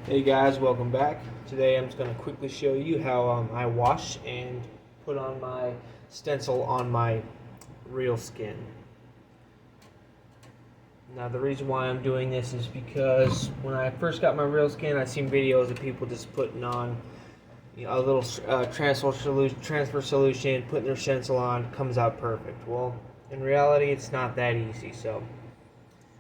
Hey guys, welcome back. Today I'm just going to quickly show you how I wash and put on my stencil on my real skin. Now the reason why I'm doing this is because when I first got my real skin, I seen videos of people just putting on a little transfer solution, putting their stencil on, comes out perfect. Well, in reality it's not that easy. So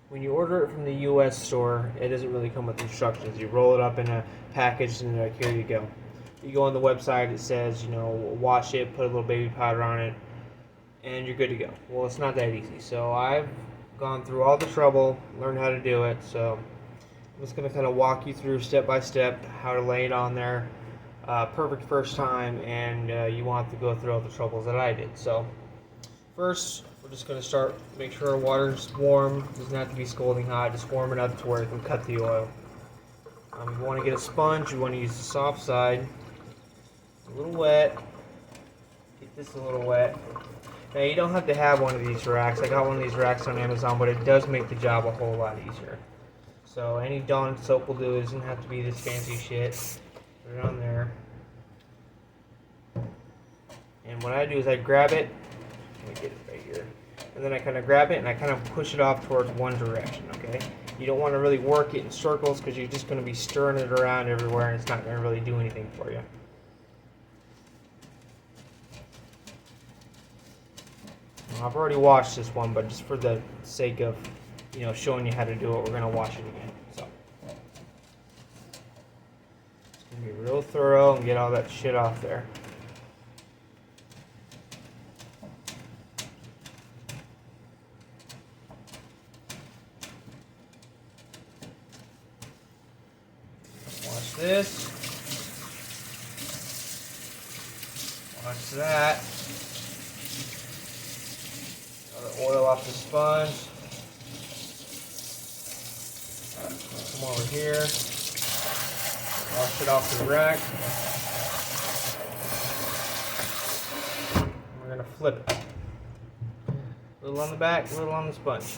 when you order it from the U.S. store, it doesn't really come with instructions. You roll it up in a package and like, here you go. You go on the website, it says, wash it, put a little baby powder on it, and you're good to go. Well, it's not that easy. So I've gone through all the trouble, learned how to do it. So I'm just going to kind of walk you through step by step how to lay it on there. Perfect first time, and you want to go through all the troubles that I did. So first, we're just going to start, make sure our water's warm. It doesn't have to be scalding hot, just warm enough to where it can cut the oil. You want to get a sponge, you want to use the soft side. A little wet. Get this a little wet. Now you don't have to have one of these racks. I got one of these racks on Amazon, but it does make the job a whole lot easier. So any Dawn soap will do. It doesn't have to be this fancy shit. Put it on there. And what I do is I grab it. Let me get it right here. And then I kind of grab it and I kind of push it off towards one direction, okay? You don't want to really work it in circles because you're just going to be stirring it around everywhere and it's not going to really do anything for you. Well, I've already washed this one, but just for the sake of, showing you how to do it, we're going to wash it again. So it's going to be real thorough and get all that shit off there. Wash this. Wash that. All the oil off the sponge. Come over here. Wash it off the rack. We're going to flip it. A little on the back, a little on the sponge.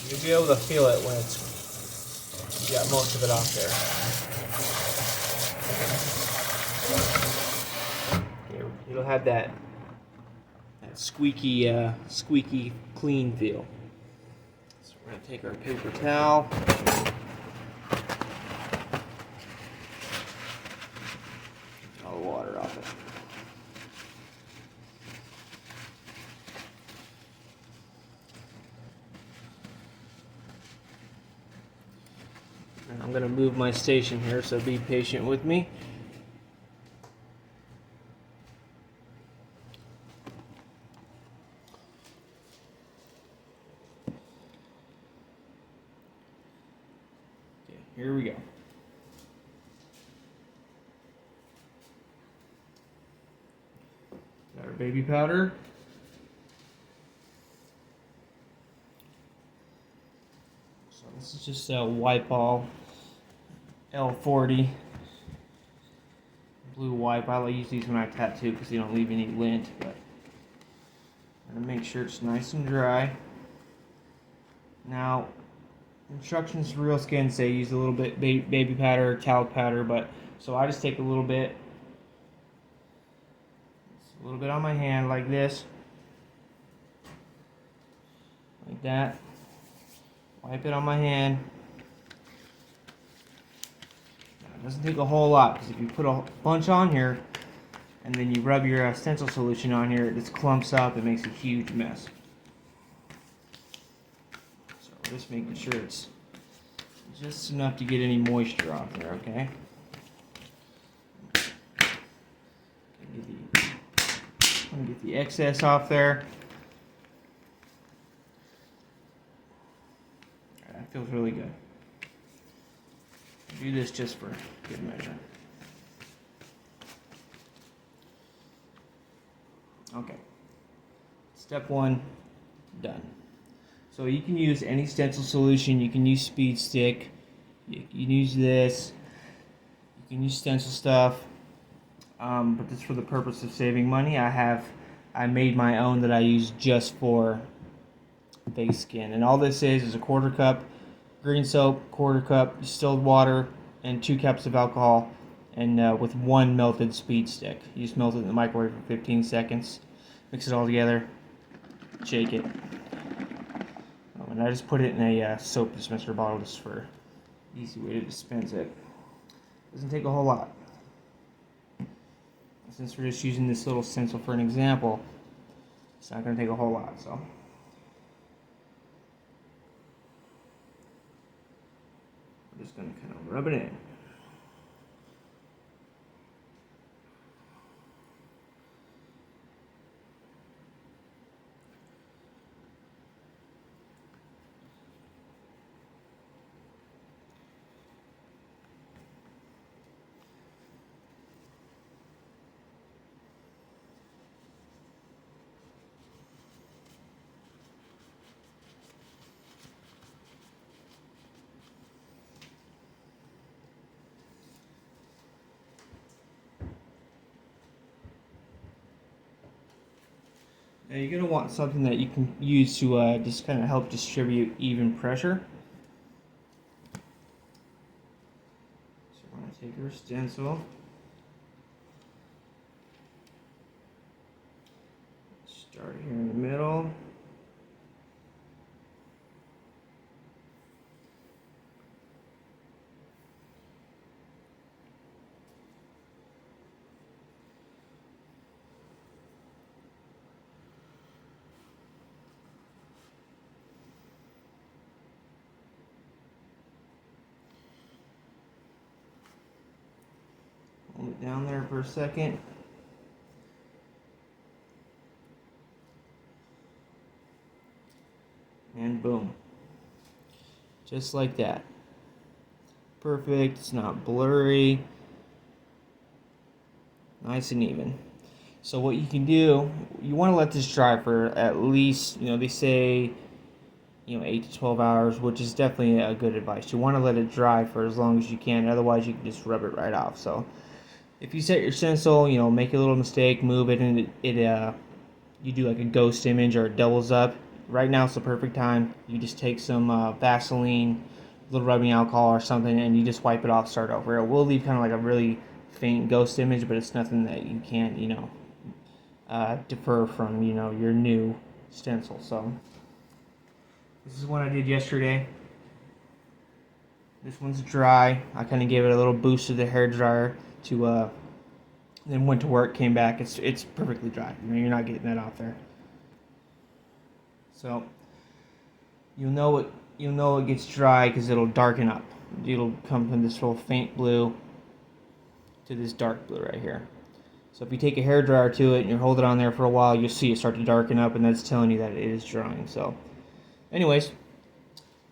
You'll be able to feel it when you got most of it off there. Okay, it'll have that squeaky clean feel. So we're going to take our paper towel. Get all the water off it. I'm going to move my station here, so be patient with me. Okay, here we go. Got our baby powder. So this is just a white ball. L40 blue wipe. I use these when I tattoo because they don't leave any lint, but I'm gonna make sure it's nice and dry. Now, instructions for real skin say use a little bit baby powder or talc powder, but so I just take a little bit on my hand like this, like that. Wipe it on my hand. It doesn't take a whole lot, because if you put a bunch on here and then you rub your STENCIL solution on here, it just clumps up and makes a huge mess. So we're just making sure it's just enough to get any moisture off there, okay? I'm gonna get the excess off there. That feels really good. Do this just for good measure. Okay. Step 1, done. So you can use any stencil solution. You can use speed stick. You can use this. You can use stencil stuff. But just for the purpose of saving money, I made my own that I use just for face skin. And all this is a 1/4 cup green soap, 1/4 cup distilled water, and 2 cups of alcohol, and with 1 melted speed stick. You just melt it in the microwave for 15 seconds. Mix it all together. Shake it. And I just put it in a soap dispenser bottle just for easy way to dispense it. Doesn't take a whole lot. Since we're just using this little stencil for an example, it's not going to take a whole lot. So we're just going to kind of rub it in. Now you're going to want something that you can use to just kind of help distribute even pressure. So we're going to take our stencil, start here in the middle, hold it down there for a second. And boom. Just like that. Perfect. It's not blurry. Nice and even. So what you can do, you want to let this dry for at least, they say, 8 to 12 hours, which is definitely a good advice. You want to let it dry for as long as you can, otherwise you can just rub it right off. So if you set your stencil, make a little mistake, move it, and you do like a ghost image or it doubles up. Right now it's the perfect time. You just take some Vaseline, a little rubbing alcohol or something, and you just wipe it off, start over. It will leave kind of like a really faint ghost image, but it's nothing that you can't, defer from, your new stencil. So this is what I did yesterday. This one's dry. I kind of gave it a little boost to the hair dryer to then went to work, came back. It's perfectly dry. You're not getting that off there. So you'll know it gets dry because it'll darken up. It'll come from this real faint blue to this dark blue right here. So if you take a hair dryer to it and you hold it on there for a while, you'll see it start to darken up, and that's telling you that it is drying. So anyways,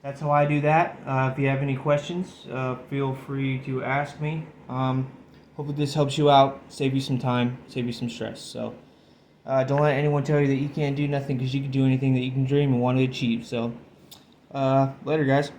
that's how I do that. If you have any questions, feel free to ask me. Hopefully this helps you out, save you some time, save you some stress. So don't let anyone tell you that you can't do nothing, because you can do anything that you can dream and want to achieve. So later, guys.